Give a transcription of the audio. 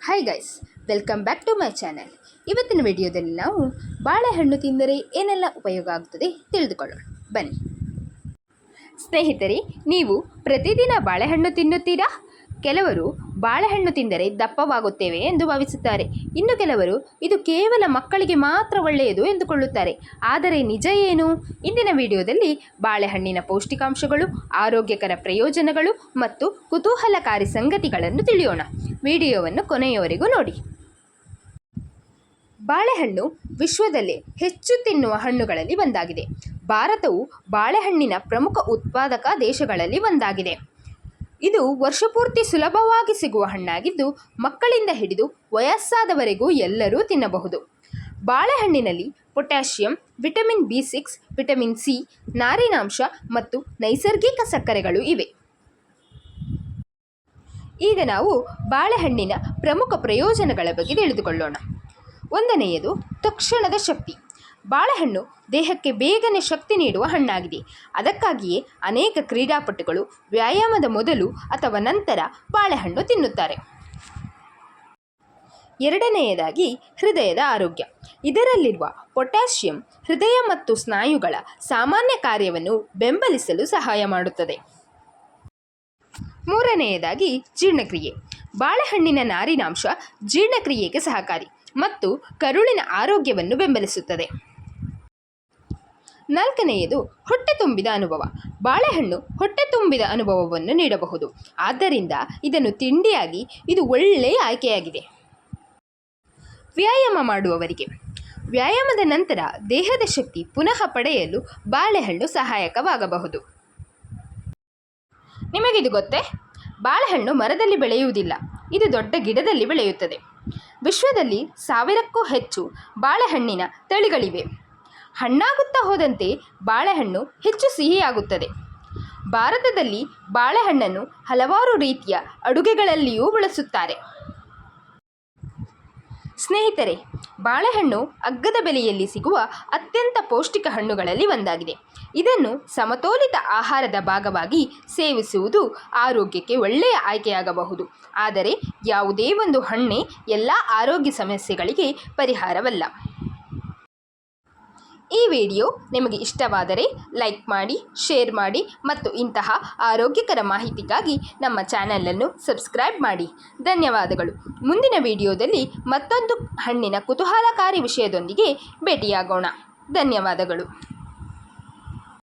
Hi guys, welcome back to my channel. ಇವತ್ತಿನ ವಿಡಿಯೋದಲ್ಲಿ ನಾವು ಬಾಳೆಹಣ್ಣು ತಿಂದರೆ ಏನೆಲ್ಲ ಉಪಯೋಗ ಆಗುತ್ತದೆ ತಿಳಿದುಕೊಳ್ಳೋಣ. ಬನ್ನಿ ಸ್ನೇಹಿತರೆ, ನೀವು ಪ್ರತಿದಿನ ಬಾಳೆಹಣ್ಣು ತಿನ್ನುತ್ತೀರಾ? ಕೆಲವರು ಬಾಳೆಹಣ್ಣು ತಿಂದರೆ ದಪ್ಪವಾಗುತ್ತೇವೆ ಎಂದು ಭಾವಿಸುತ್ತಾರೆ. ಇನ್ನು ಕೆಲವರು ಇದು ಕೇವಲ ಮಕ್ಕಳಿಗೆ ಮಾತ್ರ ಒಳ್ಳೆಯದು ಎಂದುಕೊಳ್ಳುತ್ತಾರೆ. ಆದರೆ ನಿಜ ಏನು? ಇಂದಿನ ವಿಡಿಯೋದಲ್ಲಿ ಬಾಳೆಹಣ್ಣಿನ ಪೌಷ್ಟಿಕಾಂಶಗಳು, ಆರೋಗ್ಯಕರ ಪ್ರಯೋಜನಗಳು ಮತ್ತು ಕುತೂಹಲಕಾರಿ ಸಂಗತಿಗಳನ್ನು ತಿಳಿಯೋಣ. ವಿಡಿಯೋವನ್ನು ಕೊನೆಯವರೆಗೂ ನೋಡಿ. ಬಾಳೆಹಣ್ಣು ವಿಶ್ವದಲ್ಲೇ ಹೆಚ್ಚು ತಿನ್ನುವ ಹಣ್ಣುಗಳಲ್ಲಿ ಒಂದಾಗಿದೆ. ಭಾರತವು ಬಾಳೆಹಣ್ಣಿನ ಪ್ರಮುಖ ಉತ್ಪಾದಕ ದೇಶಗಳಲ್ಲಿ ಒಂದಾಗಿದೆ. ಇದು ವರ್ಷಪೂರ್ತಿ ಸುಲಭವಾಗಿ ಸಿಗುವ ಹಣ್ಣಾಗಿದ್ದು, ಮಕ್ಕಳಿಂದ ಹಿಡಿದು ವಯಸ್ಸಾದವರೆಗೂ ಎಲ್ಲರೂ ತಿನ್ನಬಹುದು. ಬಾಳೆಹಣ್ಣಿನಲ್ಲಿ potassium, vitamin B6, vitamin C, ನಾರಿನಾಂಶ ಮತ್ತು ನೈಸರ್ಗಿಕ ಸಕ್ಕರೆಗಳು ಇವೆ. ಈಗ ನಾವು ಬಾಳೆಹಣ್ಣಿನ ಪ್ರಮುಖ ಪ್ರಯೋಜನಗಳ ಬಗ್ಗೆ ತಿಳಿದುಕೊಳ್ಳೋಣ. ಒಂದನೆಯದು ತಕ್ಷಣದ ಶಕ್ತಿ. ಬಾಳೆಹಣ್ಣು ದೇಹಕ್ಕೆ ಬೇಗನೆ ಶಕ್ತಿ ನೀಡುವ ಹಣ್ಣಾಗಿದೆ. ಅದಕ್ಕಾಗಿಯೇ ಅನೇಕ ಕ್ರೀಡಾಪಟುಗಳು ವ್ಯಾಯಾಮದ ಮೊದಲು ಅಥವಾ ನಂತರ ಬಾಳೆಹಣ್ಣು ತಿನ್ನುತ್ತಾರೆ. ಎರಡನೆಯದಾಗಿ ಹೃದಯದ ಆರೋಗ್ಯ. ಇದರಲ್ಲಿರುವ ಪೊಟ್ಯಾಷಿಯಂ ಹೃದಯ ಮತ್ತು ಸ್ನಾಯುಗಳ ಸಾಮಾನ್ಯ ಕಾರ್ಯವನ್ನು ಬೆಂಬಲಿಸಲು ಸಹಾಯ ಮಾಡುತ್ತದೆ. ಮೂರನೆಯದಾಗಿ ಜೀರ್ಣಕ್ರಿಯೆ. ಬಾಳೆಹಣ್ಣಿನ ನಾರಿನಾಂಶ ಜೀರ್ಣಕ್ರಿಯೆಗೆ ಸಹಕಾರಿ ಮತ್ತು ಕರುಳಿನ ಆರೋಗ್ಯವನ್ನು ಬೆಂಬಲಿಸುತ್ತದೆ. ನಾಲ್ಕನೆಯದು ಹೊಟ್ಟೆ ತುಂಬಿದ ಅನುಭವ. ಬಾಳೆಹಣ್ಣು ಹೊಟ್ಟೆ ತುಂಬಿದ ಅನುಭವವನ್ನು ನೀಡಬಹುದು. ಆದ್ದರಿಂದ ಇದನ್ನು ತಿಂಡಿಯಾಗಿ ಇದು ಒಳ್ಳೆಯ ಆಯ್ಕೆಯಾಗಿದೆ. ವ್ಯಾಯಾಮ ಮಾಡುವವರಿಗೆ. ವ್ಯಾಯಾಮದ ನಂತರ ದೇಹದ ಶಕ್ತಿ ಪುನಃ ಪಡೆಯಲು ಬಾಳೆಹಣ್ಣು ಸಹಾಯಕವಾಗಬಹುದು. ನಿಮಗಿದು ಗೊತ್ತೇ? ಬಾಳೆಹಣ್ಣು ಮರದಲ್ಲಿ ಬೆಳೆಯುವುದಿಲ್ಲ, ಇದು ದೊಡ್ಡ ಗಿಡದಲ್ಲಿ ಬೆಳೆಯುತ್ತದೆ. ವಿಶ್ವದಲ್ಲಿ 1000ಕ್ಕೂ ಹೆಚ್ಚು ಬಾಳೆಹಣ್ಣಿನ ತಳಿಗಳಿವೆ. ಹಣ್ಣಾಗುತ್ತಾ ಹೋದಂತೆ ಬಾಳೆಹಣ್ಣು ಹೆಚ್ಚು ಸಿಹಿಯಾಗುತ್ತದೆ. ಭಾರತದಲ್ಲಿ ಬಾಳೆಹಣ್ಣನ್ನು ಹಲವಾರು ರೀತಿಯ ಅಡುಗೆಗಳಲ್ಲಿಯೂ ಬಳಸುತ್ತಾರೆ. ಸ್ನೇಹಿತರೆ, ಬಾಳೆಹಣ್ಣು ಅಗ್ಗದ ಬೆಲೆಯಲ್ಲಿ ಸಿಗುವ ಅತ್ಯಂತ ಪೌಷ್ಟಿಕ ಹಣ್ಣುಗಳಲ್ಲಿ ಒಂದಾಗಿದೆ. ಇದನ್ನು ಸಮತೋಲಿತ ಆಹಾರದ ಭಾಗವಾಗಿ ಸೇವಿಸುವುದು ಆರೋಗ್ಯಕ್ಕೆ ಒಳ್ಳೆಯ ಆಯ್ಕೆಯಾಗಬಹುದು. ಆದರೆ ಯಾವುದೇ ಒಂದು ಹಣ್ಣೇ ಎಲ್ಲ ಆರೋಗ್ಯ ಸಮಸ್ಯೆಗಳಿಗೆ ಪರಿಹಾರವಲ್ಲ. ಈ ವಿಡಿಯೋ ನಿಮಗೆ ಇಷ್ಟವಾದರೆ ಲೈಕ್ ಮಾಡಿ, ಶೇರ್ ಮಾಡಿ ಮತ್ತು ಇಂತಹ ಆರೋಗ್ಯಕರ ಮಾಹಿತಿಗಾಗಿ ನಮ್ಮ ಚಾನಲನ್ನು ಸಬ್ಸ್ಕ್ರೈಬ್ ಮಾಡಿ. ಧನ್ಯವಾದಗಳು. ಮುಂದಿನ ವಿಡಿಯೋದಲ್ಲಿ ಮತ್ತೊಂದು ಹಣ್ಣಿನ ಕುತೂಹಲಕಾರಿ ವಿಷಯದೊಂದಿಗೆ ಭೇಟಿಯಾಗೋಣ. ಧನ್ಯವಾದಗಳು.